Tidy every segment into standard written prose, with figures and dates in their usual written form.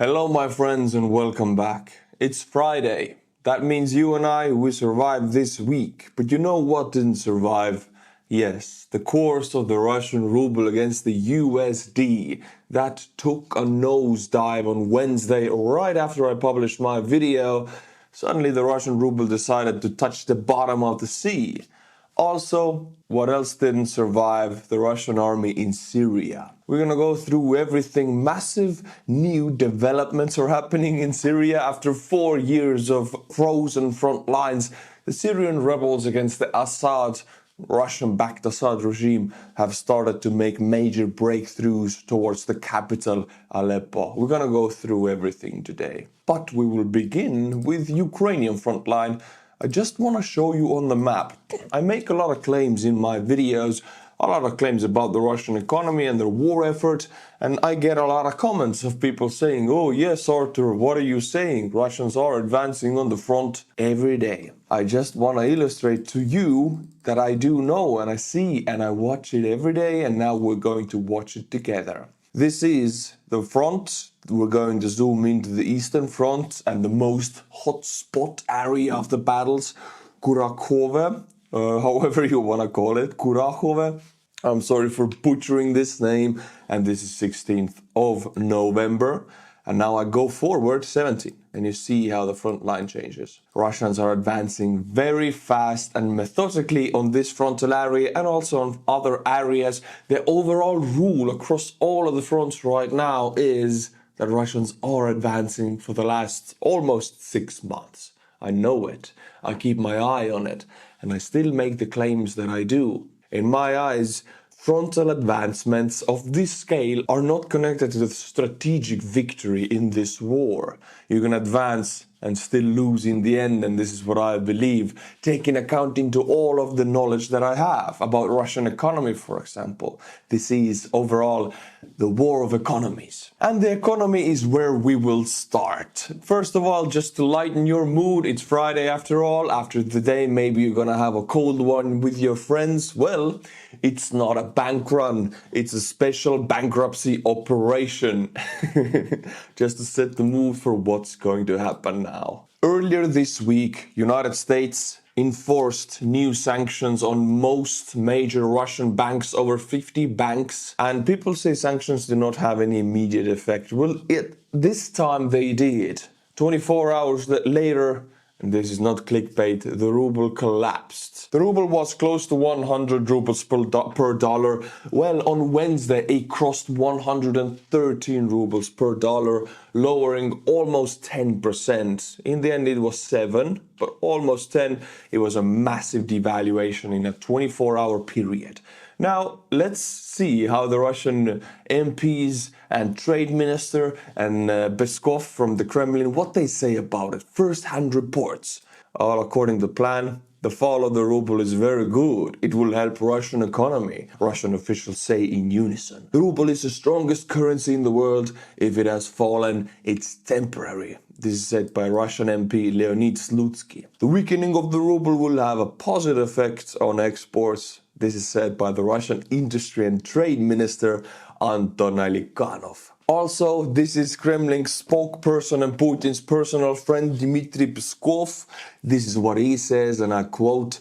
Hello my friends and welcome back. It's Friday. That means you and I, we survived this week. But you know what didn't survive? Yes, the course of the Russian ruble against the USD. That took a nosedive on Wednesday right after I published my video. Suddenly the Russian ruble decided to touch the bottom of the sea. Also, what else didn't survive? The Russian army in Syria. We're gonna go through everything. Massive new developments are happening in Syria after 4 years of frozen front lines. The Syrian rebels against the Russian-backed Assad regime have started to make major breakthroughs towards the capital, Aleppo. We're gonna go through everything today. But we will begin with Ukrainian frontline. I just want to show you on the map. I make a lot of claims in my videos, a lot of claims about the Russian economy and their war effort, and I get a lot of comments of people saying, "Oh yes, Artur, what are you saying? Russians are advancing on the front every day." I just want to illustrate to you that I do know and I see and I watch it every day, and now we're going to watch it together. This is the front. We're going to zoom into the eastern front and the most hotspot area of the battles, Kurakhove, however you want to call it, Kurakhove. I'm sorry for butchering this name, and this is 16th of November. And now I go forward 17, and you see how the front line changes. Russians are advancing very fast and methodically on this frontal area and also on other areas. The overall rule across all of the fronts right now is that Russians are advancing for the last almost 6 months. I know it. I keep my eye on it, and I still make the claims that I do. In my eyes, frontal advancements of this scale are not connected to the strategic victory in this war. You can advance and still lose in the end, and this is what I believe, taking account into all of the knowledge that I have about Russian economy, for example. This is overall the war of economies. And the economy is where we will start. First of all, just to lighten your mood, it's Friday after all. After the day, maybe you're gonna have a cold one with your friends. Well, it's not a bank run, it's a special bankruptcy operation. Just to set the mood for what's going to happen now. Earlier this week, United States enforced new sanctions on most major Russian banks, over 50 banks, and people say sanctions do not have any immediate effect. Well, this time they did. 24 hours later, and this is not clickbait, the ruble collapsed. The ruble was close to 100 rubles per dollar. Well, on Wednesday, it crossed 113 rubles per dollar, lowering almost 10%. In the end, it was 7, but almost 10. It was a massive devaluation in a 24-hour period. Now, let's see how the Russian MPs and trade minister and Peskov from the Kremlin, what they say about it. First-hand reports. All according to plan, the fall of the ruble is very good. It will help Russian economy, Russian officials say in unison. The ruble is the strongest currency in the world. If it has fallen, it's temporary. This is said by Russian MP Leonid Slutsky. The weakening of the ruble will have a positive effect on exports. This is said by the Russian Industry and Trade Minister Anton Alikanov. Also, this is Kremlin's spokesperson and Putin's personal friend Dmitry Peskov. This is what he says, and I quote,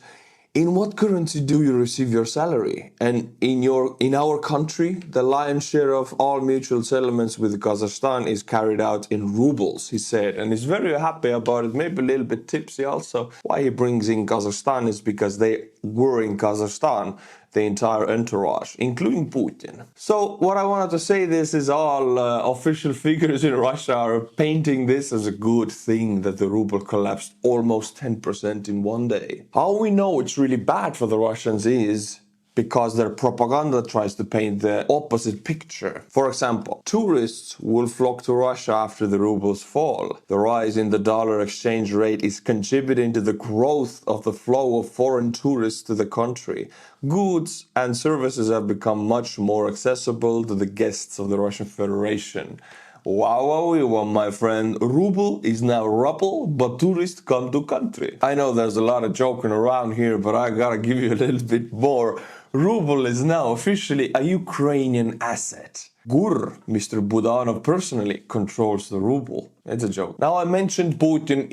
"In what currency do you receive your salary? And in our country, the lion's share of all mutual settlements with Kazakhstan is carried out in rubles," he said. And he's very happy about it, maybe a little bit tipsy also. Why he brings in Kazakhstan is because they were in Kazakhstan, the entire entourage, including Putin. So what I wanted to say, this is all official figures in Russia are painting this as a good thing that the ruble collapsed almost 10% in one day. How we know it's really bad for the Russians is because their propaganda tries to paint the opposite picture. For example, tourists will flock to Russia after the ruble's fall. The rise in the dollar exchange rate is contributing to the growth of the flow of foreign tourists to the country. Goods and services have become much more accessible to the guests of the Russian Federation. Wow, my friend. Ruble is now Rouble, but tourists come to country. I know there's a lot of joking around here, but I gotta give you a little bit more. Ruble is now officially a Ukrainian asset. Mr. Budanov personally controls the ruble. It's a joke. Now I mentioned Putin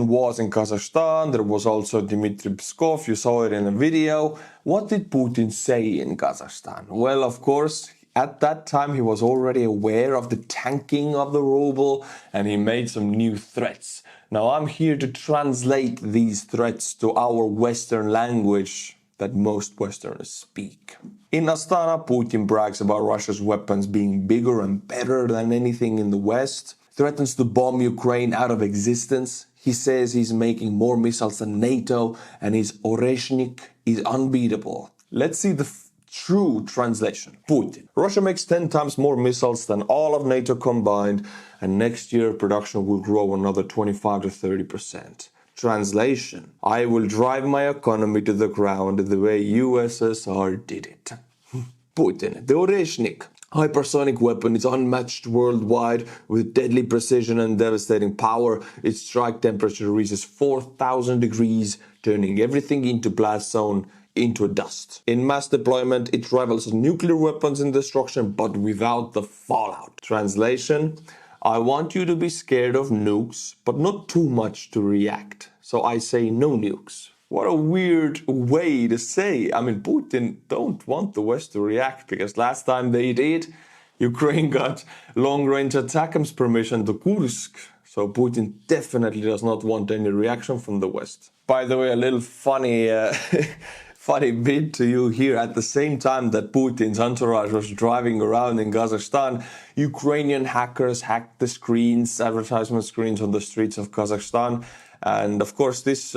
was in Kazakhstan. There was also Dmitry Peskov. You saw it in a video. What did Putin say in Kazakhstan? Well, of course, at that time he was already aware of the tanking of the ruble and he made some new threats. Now I'm here to translate these threats to our Western language that most Westerners speak. In Astana, Putin brags about Russia's weapons being bigger and better than anything in the West, threatens to bomb Ukraine out of existence. He says he's making more missiles than NATO and his Oreshnik is unbeatable. Let's see the true translation. Putin. Russia makes 10 times more missiles than all of NATO combined, and next year production will grow another 25 to 30%. Translation. I will drive my economy to the ground the way USSR did it. Putin. The Oreshnik hypersonic weapon is unmatched worldwide with deadly precision and devastating power. Its strike temperature reaches 4,000 degrees, turning everything into blast zone into dust. In mass deployment, it rivals nuclear weapons in destruction, but without the fallout. Translation. I want you to be scared of nukes, but not too much to react. So I say no nukes. What a weird way to say. I mean, Putin don't want the West to react because last time they did, Ukraine got long-range ATACMS permission to Kursk. So Putin definitely does not want any reaction from the West. By the way, a little funny funny bit to you here. At the same time that Putin's entourage was driving around in Kazakhstan, Ukrainian hackers hacked the advertisement screens on the streets of Kazakhstan. And of course, this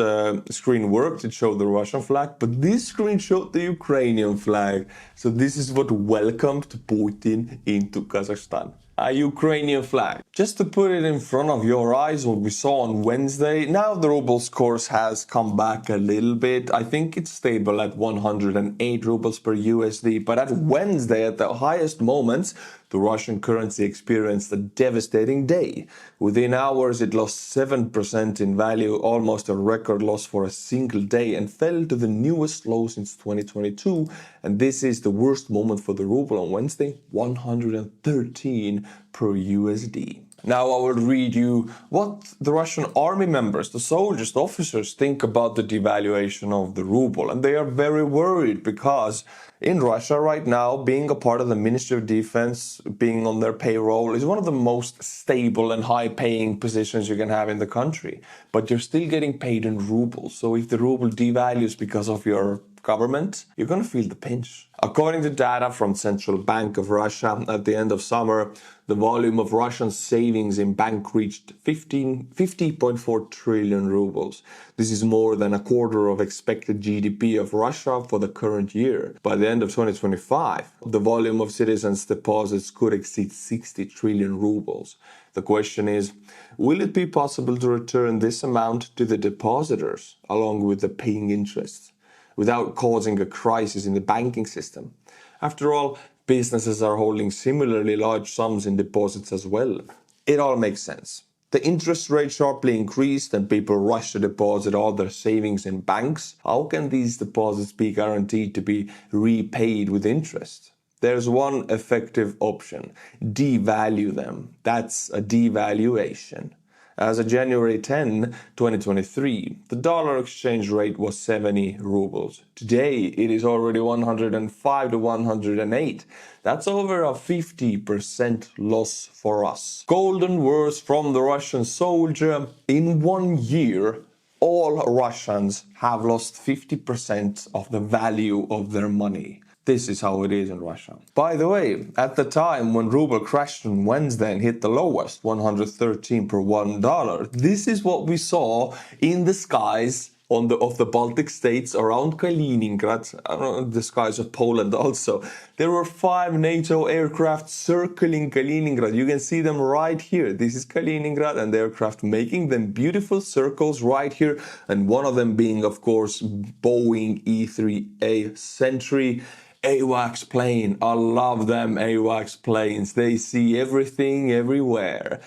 screen worked. It showed the Russian flag, but this screen showed the Ukrainian flag. So this is what welcomed Putin into Kazakhstan. A Ukrainian flag. Just to put it in front of your eyes, what we saw on Wednesday, now the ruble's course has come back a little bit. I think it's stable at 108 rubles per USD, but at Wednesday, at the highest moments, the Russian currency experienced a devastating day. Within hours, it lost 7% in value, almost a record loss for a single day, and fell to the newest low since 2022. And this is the worst moment for the ruble on Wednesday, 113 per USD. Now I will read you what the Russian army members, the soldiers, the officers think about the devaluation of the ruble. And they are very worried because in Russia right now, being a part of the Ministry of Defense, being on their payroll is one of the most stable and high-paying positions you can have in the country. But you're still getting paid in rubles. So if the ruble devalues because of your government, you're going to feel the pinch. According to data from Central Bank of Russia, at the end of summer, the volume of Russian savings in bank reached 50.4 trillion rubles. This is more than a quarter of expected GDP of Russia for the current year. By the end of 2025, the volume of citizens' deposits could exceed 60 trillion rubles. The question is, will it be possible to return this amount to the depositors along with the paying interest, without causing a crisis in the banking system? After all, businesses are holding similarly large sums in deposits as well. It all makes sense. The interest rate sharply increased and people rush to deposit all their savings in banks. How can these deposits be guaranteed to be repaid with interest? There's one effective option: devalue them. That's a devaluation. As of January 10, 2023, the dollar exchange rate was 70 rubles. Today, it is already 105 to 108. That's over a 50% loss for us. Golden words from the Russian soldier. In 1 year, all Russians have lost 50% of the value of their money. This is how it is in Russia. By the way, at the time when ruble crashed on Wednesday and hit the lowest, 113 per $1, this is what we saw in the skies of the Baltic states around Kaliningrad, the skies of Poland also. There were 5 NATO aircraft circling Kaliningrad. You can see them right here. This is Kaliningrad, and the aircraft making them beautiful circles right here. And one of them being, of course, Boeing E-3A Sentry AWACS plane. I love them AWACS planes. They see everything everywhere.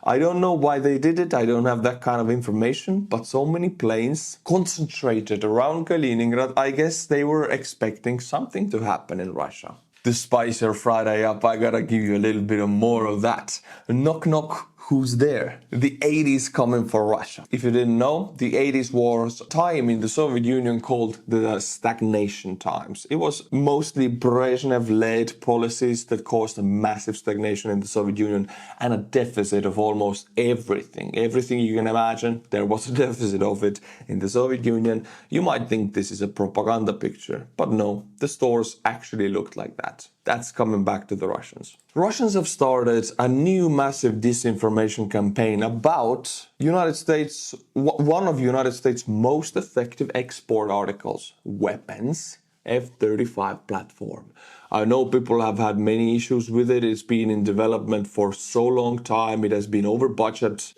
I don't know why they did it. I don't have that kind of information, but so many planes concentrated around Kaliningrad. I guess they were expecting something to happen in Russia. to spice your Friday up, I gotta give you a little bit of more of that. Knock knock, who's there? The 80s coming for Russia. If you didn't know, the 80s was a time in the Soviet Union called the stagnation times. It was mostly Brezhnev-led policies that caused a massive stagnation in the Soviet Union and a deficit of almost everything. Everything you can imagine, there was a deficit of it in the Soviet Union. You might think this is a propaganda picture, but no, the stores actually looked like that. That's coming back to the Russians. Russians have started a new massive disinformation campaign about United States, one of United States' most effective export articles, weapons, F-35 platform. I know people have had many issues with it. It's been in development for so long time. It has been over budget,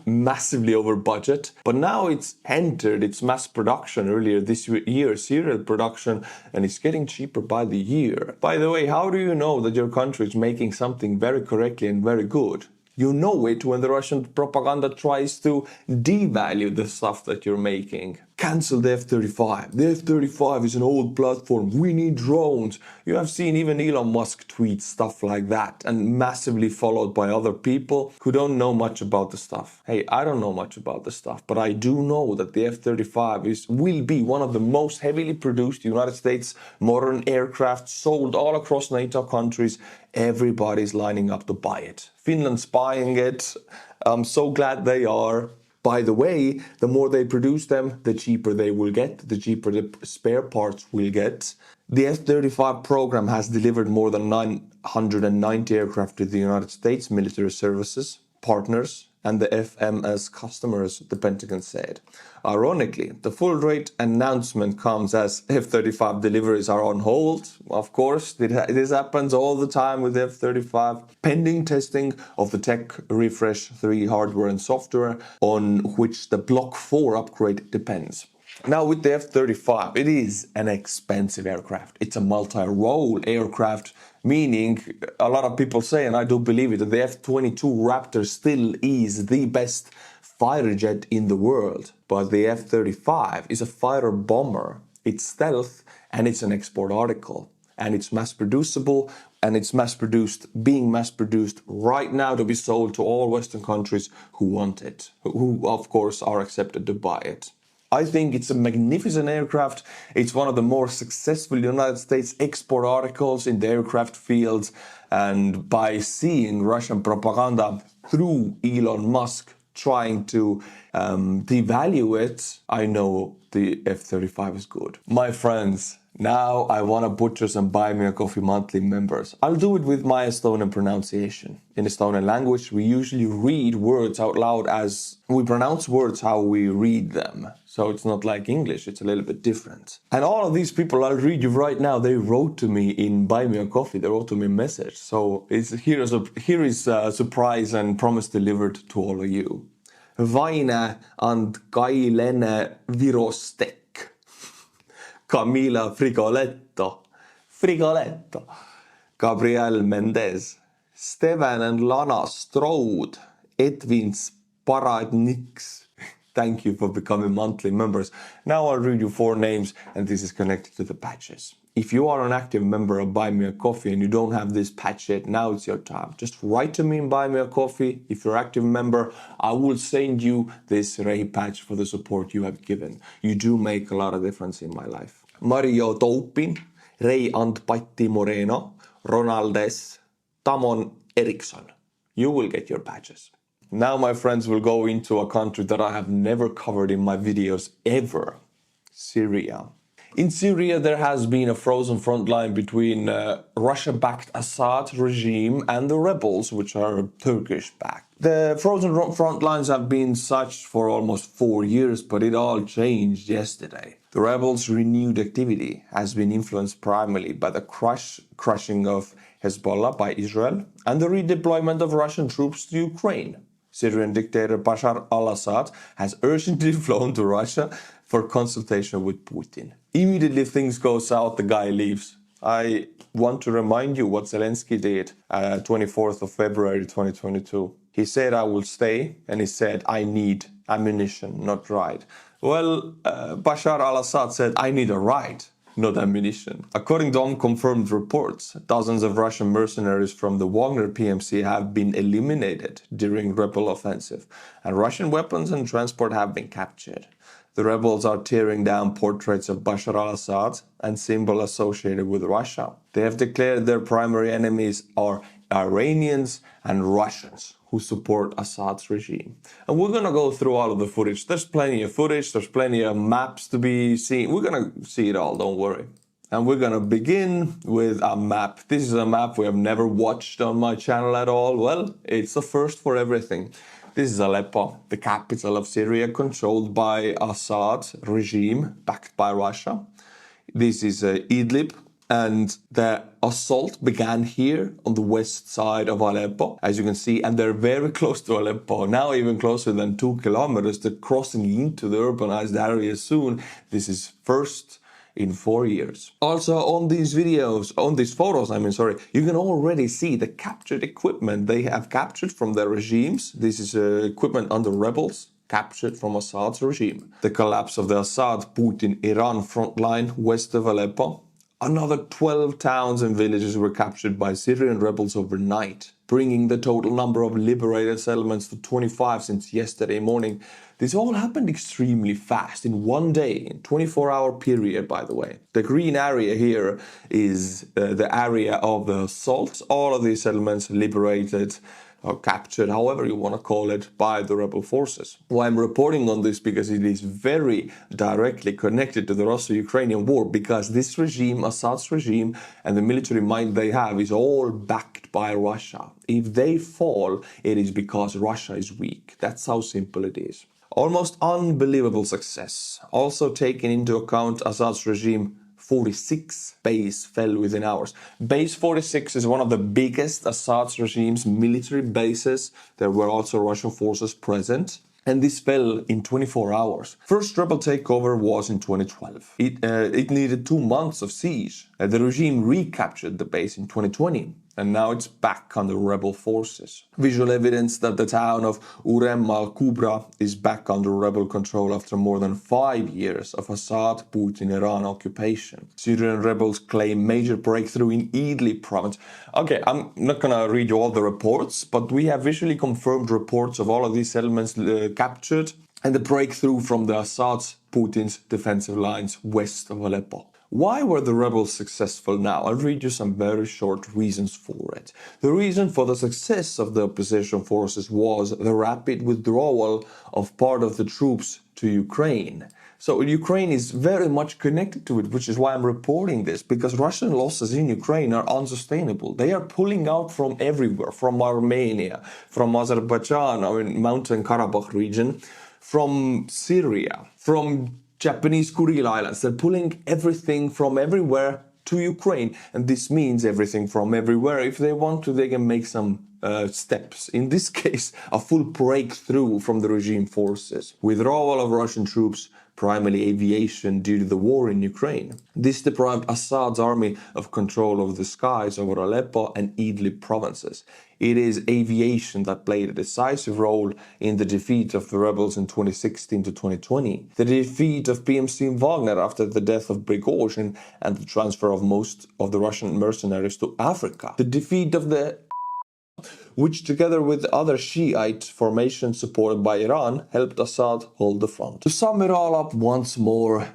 massively over budget. But now it's entered its mass production earlier this year, serial production, and it's getting cheaper by the year. By the way, how do you know that your country is making something very correctly and very good? You know it when the Russian propaganda tries to devalue the stuff that you're making. Cancel the F-35. The F-35 is an old platform. We need drones. You have seen even Elon Musk tweet stuff like that, and massively followed by other people who don't know much about the stuff. Hey, I don't know much about the stuff, but I do know that the F-35 will be one of the most heavily produced United States modern aircraft sold all across NATO countries. Everybody's lining up to buy it. Finland's buying it. I'm so glad they are. By the way, the more they produce them, the cheaper they will get, the cheaper the spare parts will get. The F-35 program has delivered more than 990 aircraft to the United States military services, partners, and the FMS customers, the Pentagon said. Ironically, the full rate announcement comes as F-35 deliveries are on hold. Of course, this happens all the time with F-35. Pending testing of the Tech Refresh 3 hardware and software on which the Block 4 upgrade depends. Now with the F-35, it is an expensive aircraft. It's a multi-role aircraft, meaning a lot of people say, and I do believe it, that the F-22 Raptor still is the best fighter jet in the world. But the F-35 is a fighter bomber. It's stealth and it's an export article. And it's mass producible and it's being mass produced right now to be sold to all Western countries who want it, who of course are accepted to buy it. I think it's a magnificent aircraft. It's one of the more successful United States export articles in the aircraft fields. And by seeing Russian propaganda through Elon Musk trying to devalue it, I know the F-35 is good. My friends, now I want to butcher some Buy Me a Coffee monthly members. I'll do it with my Estonian pronunciation. In Estonian language, we usually read words out loud as we pronounce words how we read them. So it's not like English, it's a little bit different. And all of these people I'll read you right now, they wrote to me in Buy Me a Coffee, they wrote to me a message. So here is a surprise and promise delivered to all of you. Vaine and Kailene Virostek. Camila Frigoletto, Gabriel Mendez, Steven and Lana Strode, Edwin Sparadniks. Thank you for becoming monthly members. Now I'll read you 4 names and this is connected to the patches. If you are an active member of Buy Me a Coffee and you don't have this patch yet, now it's your time. Just write to me and Buy Me a Coffee. If you're an active member, I will send you this Rehi patch for the support you have given. You do make a lot of difference in my life. Mario Taupin, Rei Antpatti Moreno, Ronaldes, Tamon Eriksson. You will get your patches. Now my friends will go into a country that I have never covered in my videos ever. Syria. In Syria, there has been a frozen front line between Russia-backed Assad regime and the rebels, which are Turkish-backed. The frozen front lines have been such for almost 4 years, but it all changed yesterday. The rebels' renewed activity has been influenced primarily by the crushing of Hezbollah by Israel and the redeployment of Russian troops to Ukraine. Syrian dictator Bashar al-Assad has urgently flown to Russia for consultation with Putin. Immediately things go south, the guy leaves. I want to remind you what Zelensky did 24th of February 2022. He said, I will stay, and he said, I need ammunition, not ride. Well, Bashar al-Assad said, I need a ride. not ammunition. According to unconfirmed reports, dozens of Russian mercenaries from the Wagner PMC have been eliminated during rebel offensive, and Russian weapons and transport have been captured. The rebels are tearing down portraits of Bashar al-Assad and symbols associated with Russia. They have declared their primary enemies are Iranians and Russians who support Assad's regime. And we're going to go through all of the footage. There's plenty of footage, there's plenty of maps to be seen. We're going to see it all, don't worry. And we're going to begin with a map. This is a map we have never watched on my channel at all. Well, it's a first for everything. This is Aleppo, the capital of Syria, controlled by Assad's regime, backed by Russia. This is Idlib, and the assault began here on the west side of Aleppo, as you can see, and they're very close to Aleppo, now even closer than 2 kilometers. They're crossing into the urbanized area soon. This is first in 4 years. Also on these videos, on these photos, you can already see the captured equipment they have captured from their regimes. This is equipment under rebels captured from Assad's regime. The collapse of the Assad-Putin-Iran frontline west of Aleppo. Another 12 towns and villages were captured by Syrian rebels overnight, bringing the total number of liberated settlements to 25 since yesterday morning. This all happened extremely fast, in one day, in 24-hour period, by the way. The green area here is the area of the assault. All of these settlements liberated or captured, however you want to call it, by the rebel forces. Why I'm reporting on this, because it is very directly connected to the Russo-Ukrainian war, because this regime, Assad's regime, and the military might they have is all backed by Russia. If they fall, it is because Russia is weak. That's how simple it is. Almost unbelievable success. Also taking into account Assad's regime, 46 bases fell within hours. Base 46 is one of the biggest Assad's regime's military bases. There were also Russian forces present, and this fell in 24 hours. First rebel takeover was in 2012. It needed 2 months of siege. The regime recaptured the base in 2020. And now it's back under rebel forces. Visual evidence that the town of Urem al-Kubra is back under rebel control after more than 5 years of Assad-Putin-Iran occupation. Syrian rebels claim major breakthrough in Idlib province. Okay, I'm not gonna read you all the reports, but we have visually confirmed reports of all of these settlements captured and the breakthrough from the Assad's Putin's defensive lines west of Aleppo. Why were the rebels successful now? I'll read you some very short reasons for it. The reason for the success of the opposition forces was the rapid withdrawal of part of the troops to Ukraine. So Ukraine is very much connected to it, which is why I'm reporting this, because Russian losses in Ukraine are unsustainable. They are pulling out from everywhere, from Armenia, from Azerbaijan, Mountain Karabakh region, from Syria, from Japanese Kuril Islands. They're pulling everything from everywhere to Ukraine. And this means everything from everywhere. If they want to, they can make some steps. In this case, a full breakthrough from the regime forces. Withdrawal of Russian troops, primarily aviation due to the war in Ukraine. This deprived Assad's army of control over the skies over Aleppo and Idlib provinces. It is aviation that played a decisive role in the defeat of the rebels in 2016 to 2020, the defeat of PMC Wagner after the death of Prigozhin and the transfer of most of the Russian mercenaries to Africa, the defeat of the which together with other Shiite formations supported by Iran helped Assad hold the front. To sum it all up once more,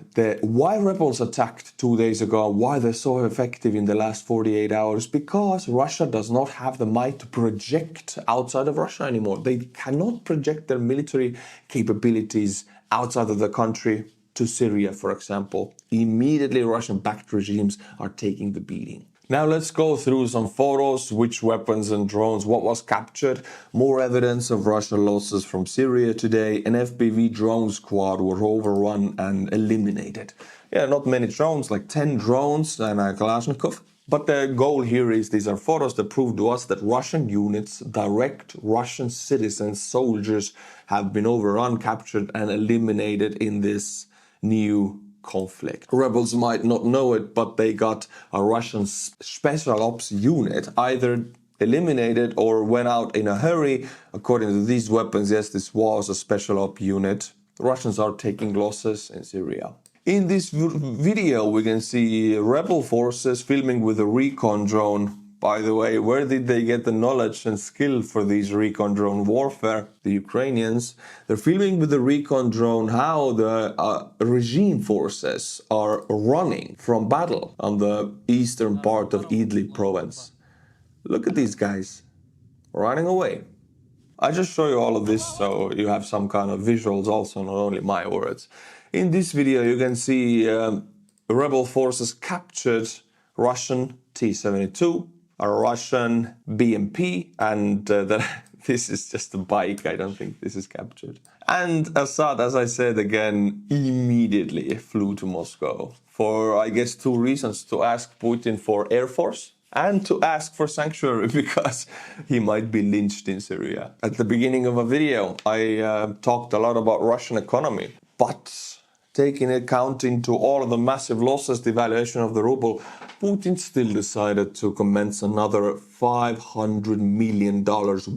why rebels attacked 2 days ago, why they're so effective in the last 48 hours, because Russia does not have the might to project outside of Russia anymore. They cannot project their military capabilities outside of the country to Syria, for example. Immediately Russian-backed regimes are taking the beating. Now let's go through some photos, which weapons and drones, what was captured, more evidence of Russian losses from Syria today. An FPV drone squad were overrun and eliminated. Yeah, not many drones, like 10 drones and a Kalashnikov. But the goal here is, these are photos that prove to us that Russian units, direct Russian citizens, soldiers, have been overrun, captured and eliminated in this new conflict. Rebels might not know it, but they got a Russian special ops unit either eliminated or went out in a hurry. According to these weapons, yes, this was a special op unit. The Russians are taking losses in Syria. In this video, we can see rebel forces filming with a recon drone. By the way, where did they get the knowledge and skill for these recon drone warfare? The Ukrainians. They're filming with the recon drone how the regime forces are running from battle on the eastern part of Idlib province. Look at these guys running away. I just show you all of this so you have some kind of visuals also, not only my words. In this video you can see rebel forces captured Russian T-72, a Russian BMP, and this is just a bike, I don't think this is captured. And Assad, as I said again, immediately flew to Moscow for, I guess, two reasons: to ask Putin for air force and to ask for sanctuary because he might be lynched in Syria. At the beginning of a video, I talked a lot about Russian economy, but taking account into all of the massive losses, devaluation of the ruble, Putin still decided to commence another $500 million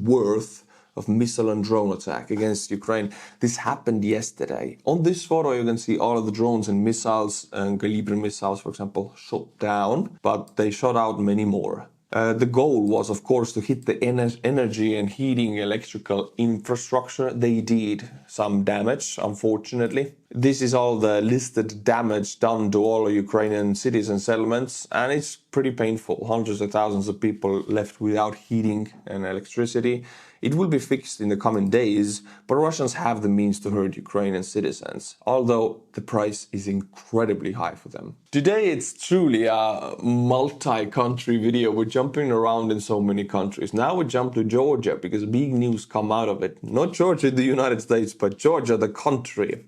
worth of missile and drone attack against Ukraine. This happened yesterday. On this photo, you can see all of the drones and missiles, and Calibre missiles, for example, shot down, but they shot out many more. The goal was, of course, to hit the energy and heating electrical infrastructure. They did some damage, unfortunately. This is all the listed damage done to all Ukrainian cities and settlements, and it's pretty painful. Hundreds of thousands of people left without heating and electricity. It will be fixed in the coming days, but Russians have the means to hurt Ukrainian citizens, although the price is incredibly high for them. Today it's truly a multi-country video. We're jumping around in so many countries. Now we jump to Georgia because big news come out of it. Not Georgia, the United States, but Georgia, the country.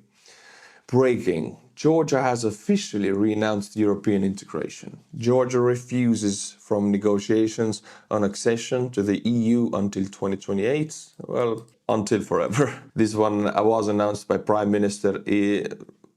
Breaking. Georgia has officially renounced European integration. Georgia refuses from negotiations on accession to the EU until 2028. Well, until forever. This one was announced by Prime Minister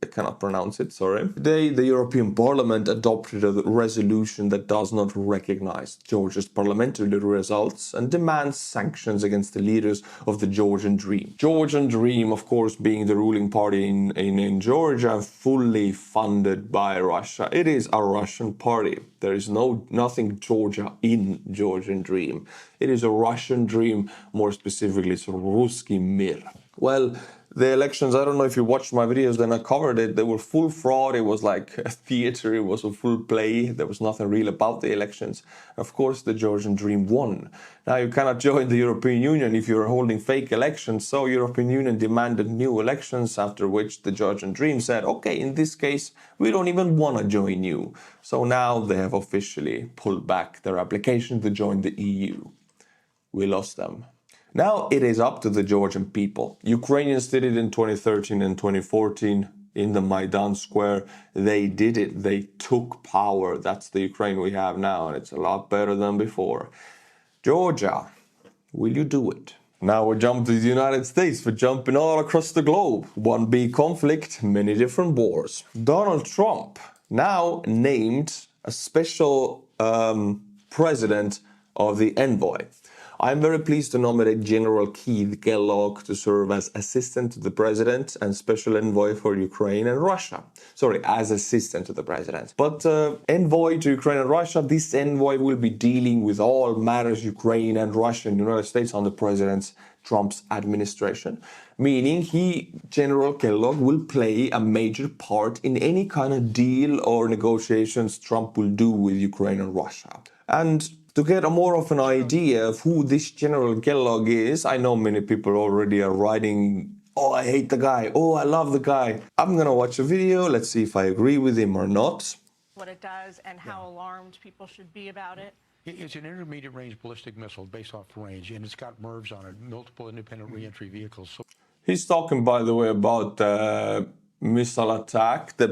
I cannot pronounce it, sorry. Today, the European Parliament adopted a resolution that does not recognize Georgia's parliamentary results and demands sanctions against the leaders of the Georgian Dream. Georgian Dream, of course, being the ruling party in Georgia, fully funded by Russia. It is a Russian party. There is nothing Georgia in Georgian Dream. It is a Russian dream, more specifically, it's Ruski Mir. Well, the elections, I don't know if you watched my videos, then I covered it. They were full fraud. It was like a theater. It was a full play. There was nothing real about the elections. Of course, the Georgian Dream won. Now, you cannot join the European Union if you're holding fake elections. So, European Union demanded new elections, after which the Georgian Dream said, okay, in this case, we don't even want to join you. So now they have officially pulled back their application to join the EU. We lost them. Now it is up to the Georgian people. Ukrainians did it in 2013 and 2014 in the Maidan Square. They did it. They took power. That's the Ukraine we have now, and it's a lot better than before. Georgia, will you do it? Now we jump to the United States. We're jumping all across the globe. One big conflict, many different wars. Donald Trump now named a special president of the Envoy. I'm very pleased to nominate General Keith Kellogg to serve as assistant to the president and special envoy for Ukraine and Russia. Sorry, as assistant to the president. But envoy to Ukraine and Russia, this envoy will be dealing with all matters Ukraine and Russia and the United States under President Trump's administration. Meaning General Kellogg, will play a major part in any kind of deal or negotiations Trump will do with Ukraine and Russia. And to get a more of an idea of who this General Kellogg is, I know many people already are writing, oh, I hate the guy, oh, I love the guy. I'm gonna watch a video, let's see if I agree with him or not. What it does and how alarmed people should be about it. It's an intermediate range ballistic missile based off range, and it's got MIRVs on it, multiple independent reentry vehicles. So he's talking, by the way, about missile attack, the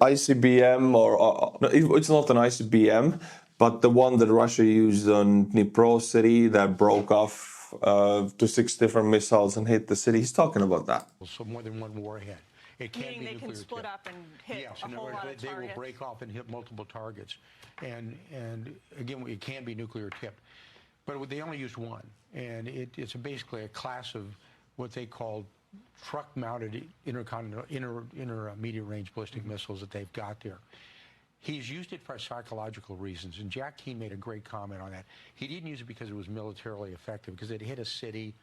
ICBM, or it's not an ICBM, but the one that Russia used on Dnipro city that broke off to 6 different missiles and hit the city. He's talking about that. So more than one warhead. It can Meaning be they can split up and hit a whole lot of targets. They will break off and hit multiple targets. And again, it can be nuclear tipped. But they only used one. And it's basically a class of what they call truck-mounted intermediate range ballistic missiles that they've got there. He's used it for psychological reasons, and Jack Keane made a great comment on that. He didn't use it because it was militarily effective, because it hit a city,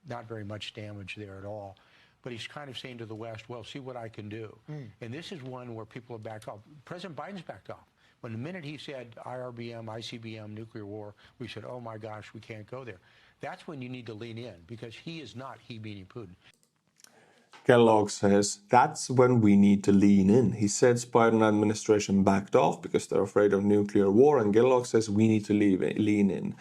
not very much damage there at all. But he's kind of saying to the West, well, see what I can do. And this is one where people have backed off. President Biden's backed off. When the minute he said IRBM, ICBM, nuclear war, we said, oh my gosh, we can't go there. That's when you need to lean in, because he is not he meaning Putin. Kellogg says that's when we need to lean in. He says Biden administration backed off because they're afraid of nuclear war, and Kellogg says we need to lean in.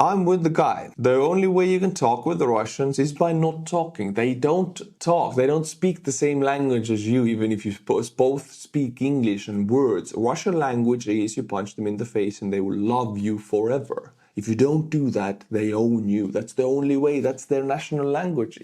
I'm with the guy. The only way you can talk with the Russians is by not talking. They don't talk. They don't speak the same language as you, even if you both speak English and words. Russian language is you punch them in the face and they will love you forever. If you don't do that, they own you. That's the only way. That's their national language.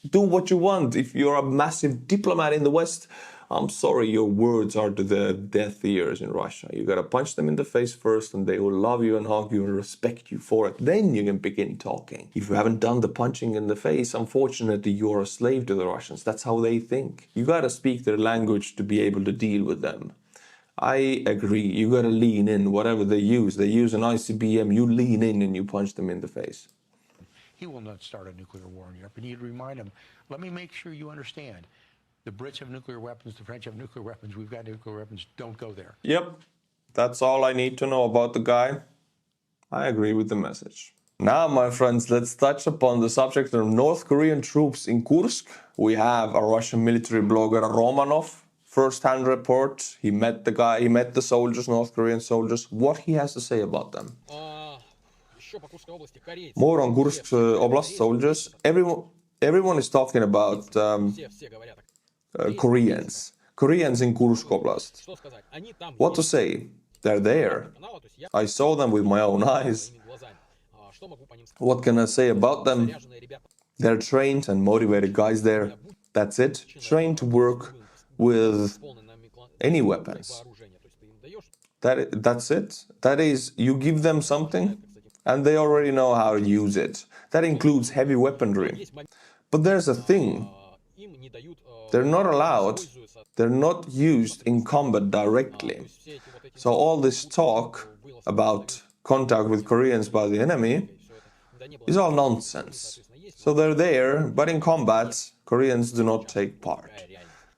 Do what you want. If you're a massive diplomat in the West, I'm sorry, your words are to the deaf ears in Russia. You gotta punch them in the face first and they will love you and hug you and respect you for it. Then you can begin talking. If you haven't done the punching in the face, unfortunately, you're a slave to the Russians. That's how they think. You gotta speak their language to be able to deal with them. I agree. You gotta lean in. Whatever they use an ICBM, you lean in and you punch them in the face. He will not start a nuclear war in Europe. And you'd remind him, let me make sure you understand. The Brits have nuclear weapons, the French have nuclear weapons, we've got nuclear weapons, don't go there. Yep, that's all I need to know about the guy. I agree with the message. Now, my friends, let's touch upon the subject of North Korean troops in Kursk. We have a Russian military blogger, Romanov, first-hand report. He met the soldiers, North Korean soldiers. What he has to say about them. More on Kursk Oblast soldiers. Everyone is talking about Koreans in Kursk Oblast. What to say? They're there. I saw them with my own eyes. What can I say about them? They're trained and motivated guys there. That's it. Trained to work with any weapons. That's it. That is, you give them something and they already know how to use it. That includes heavy weaponry. But there's a thing. They're not allowed, they're not used in combat directly. So all this talk about contact with Koreans by the enemy is all nonsense. So they're there, but in combat, Koreans do not take part.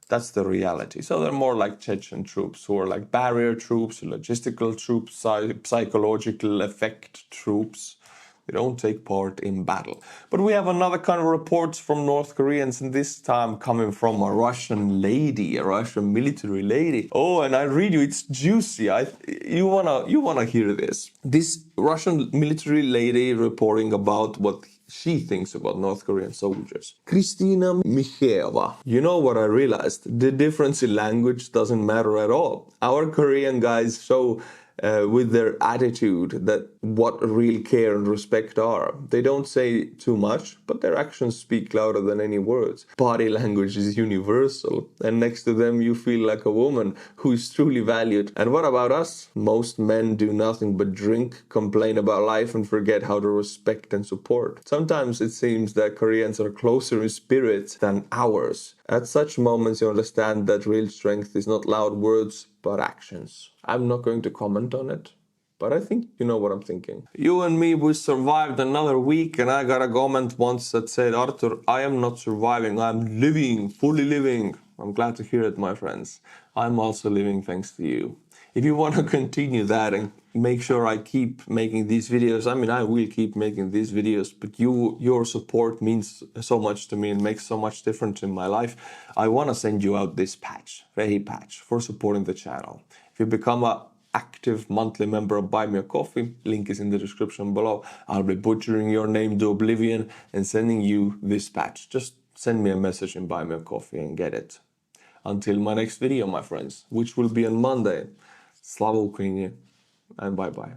That's the reality. So they're more like Chechen troops, who are like barrier troops, logistical troops, psychological effect troops. They don't take part in battle. But we have another kind of reports from North Koreans, and this time coming from a Russian lady, a Russian military lady. Oh, and I read you, it's juicy. You wanna hear this. This Russian military lady reporting about what she thinks about North Korean soldiers. Kristina Mikhaeva. You know what I realized? The difference in language doesn't matter at all. Our Korean guys show with their attitude that what real care and respect are. They don't say too much, but their actions speak louder than any words. Body language is universal, and next to them you feel like a woman who is truly valued. And what about us? Most men do nothing but drink, complain about life, and forget how to respect and support. Sometimes it seems that Koreans are closer in spirit than ours. At such moments you understand that real strength is not loud words, but actions. I'm not going to comment on it, but I think you know what I'm thinking. You and me, we survived another week, and I got a comment once that said, Artur, I am not surviving, I'm living, fully living. I'm glad to hear it, my friends. I'm also living thanks to you. If you want to continue that and make sure I keep making these videos, I mean, I will keep making these videos, but your support means so much to me and makes so much difference in my life. I want to send you out this patch, Rehi patch, for supporting the channel. If you become an active monthly member of Buy Me a Coffee, link is in the description below. I'll be butchering your name to oblivion and sending you this patch. Just send me a message in Buy Me a Coffee and get it. Until my next video, my friends, which will be on Monday. Slava Ukraini, and bye-bye.